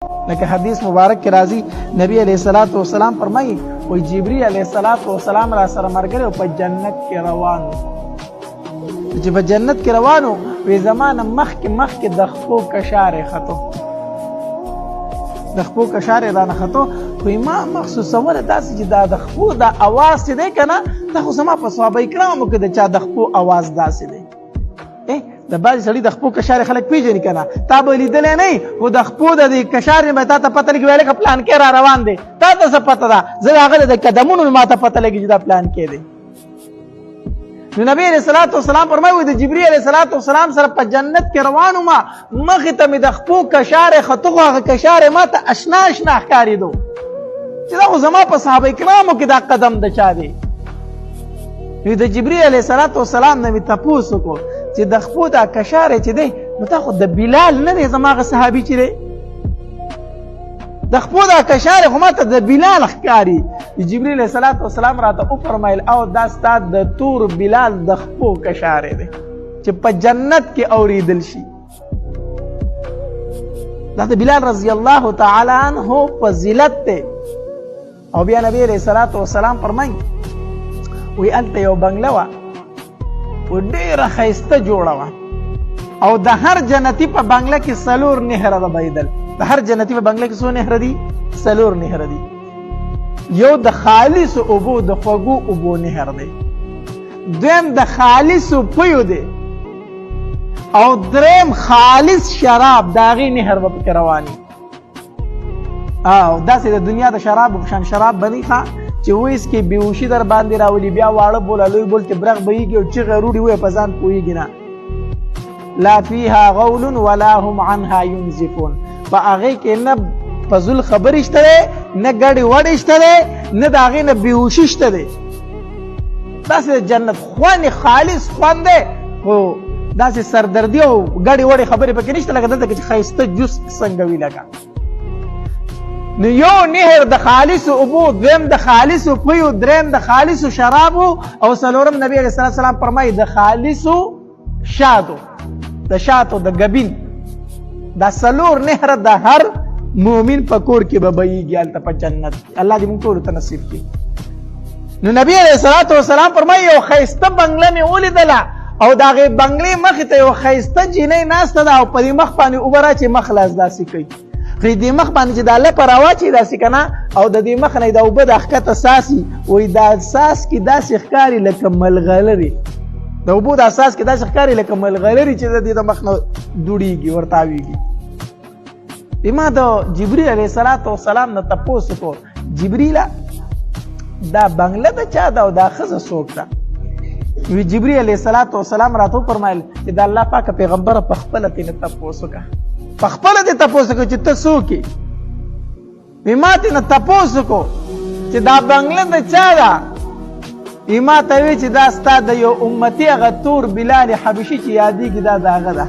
لکه حدیث مبارک کې راځي نبی علیہ الصلوۃ والسلام فرمایي وای جبرئیل علیہ الصلوۃ والسلام را سره مرګره په جنت کې روانو چې په جنت کې روانو وی زمانه مخک د خپو کشاره خطو د خپو کشاره رانه خطو خو ما مخصوصه ولا داسې چې دا د خپو د اواز چې دی کنه دا خو زما په صحابه کرامو کې د چا د خپو اواز داسې دی د بعض سړي د خپو کشاره خلک پیژني کنه تا به لیدلې نه خو د خپو د کشاره مې ته پته لګي ویل ک پلان کې را روان دی تا ته څه پته ده زه هغه د قدمونو ما ته پته لګي چې دا پلان کې دی نو نبی علیہ الصلوۃ والسلام فرمایي د جبرئیل علیہ الصلوۃ والسلام سره په جنت کې روانو ما مخ ته مې د خپو کشاره خطوغه کشاره ما ته آشنا ښکاری دو چې دا خو زما په صحابه کرامو کې دا قدم د چا دی نو د جبرئیل علیہ الصلوۃ والسلام نه مې تاسو کو چې د خپو دا کشاره چې دی نو تا خو د بلال نه دی زماغه صحابي چې دی د خپو دا کشاره خو ماته د بلال ښکاری جبرئیل علیہ الصلوۃ والسلام راته او فرمایل او دا ستاد د تور بلال د خپو کشاره دی چې په جنت کې اوریدل شي دا د بلال رضی الله تعالی عنہ فضیلت ته او بیا نبی علیہ الصلوۃ والسلام فرمایي وی الته یو بنگله وا و ډیره ښایسته جوړه وه او د هر جنتي په بنگله کې څلور نهره به بهیدل د هر جنتي په بنگله کې څو نهره دي څلور نهره دي یو د خالص اوبو د خوږو اوبو نهر دی دویم د خالص پیو دی او دریم خالص شراب د هغې نهر به پکې رواني او داسې د دنیا د شراب په شان شراب به نه ښه چې ویس کې بیهوشي در باندې راولي بیا واړه بوله لوی بول ته برغ بهیږي او چغې روډي وایي په ځان پوهېږي نه لا فیها غول ولا هم عنها ينزفون په هغې کې نه فضول خبرې شته دی نه ګډې وډې شته دی نه د هغې نه بیهوشي شته دی داسې د جنت خوند خالص خوند دی خو داسې سردردي او ګډې وډې خبرې پکې نشته لکه دلته کې چې ښایسته جوس څنګه وي لکه نو یو نهر د خالص اوبو دویم د خالص پیو دریم د خالص شرابو او څلورم نبی علیہ السلام فرمایي د خالص شاتو د شاتو د ګبین دا څلور نهر د هر مؤمن په کور کې به بهیږي هلته په جنت کې الله دې موږ ټولو ته نصیب کړي نو نبی علیہ الصلوۃ والسلام فرمایي یو ښایسته بنګله مې ولیدله او د هغې بنګلې مخې ته یو ښایسته جینۍ ناسته ده او په دې مخ باندې اوبه راچې مخ لاس داسې کوي خو دې مخ باندې چې دا لپه راواچي داسې که نه او د دې مخ نه د اوبه د ښکته ساسي وایي دا ساس کې داسې ښکاري لکه ملغلرې د اوبو دا ساس کې داسې ښکاري لکه ملغلرې چې د دې د مخ نه دوړېږي ورتاویږي ما د جبرئیل علیہ الصلوۃ والسلام نه تپوس کو جبرئیل دا بنگله د چا ده او دا ښځه څوک ده وی جبرئیل علیہ الصلوۃ والسلام راته وفرمایل چې د الله پاک پیغمبر په خپله ترې نه تپوس وکړه په خپله دې تپوس وکړه چې ته څوک یې وی ما ترې نه تپوس وکړو چې دا بنگله د چا ده وی ما ته وی چې دا ستا د یو امتي هغه تور بلال حبشي چې یادېږي دا د هغه ده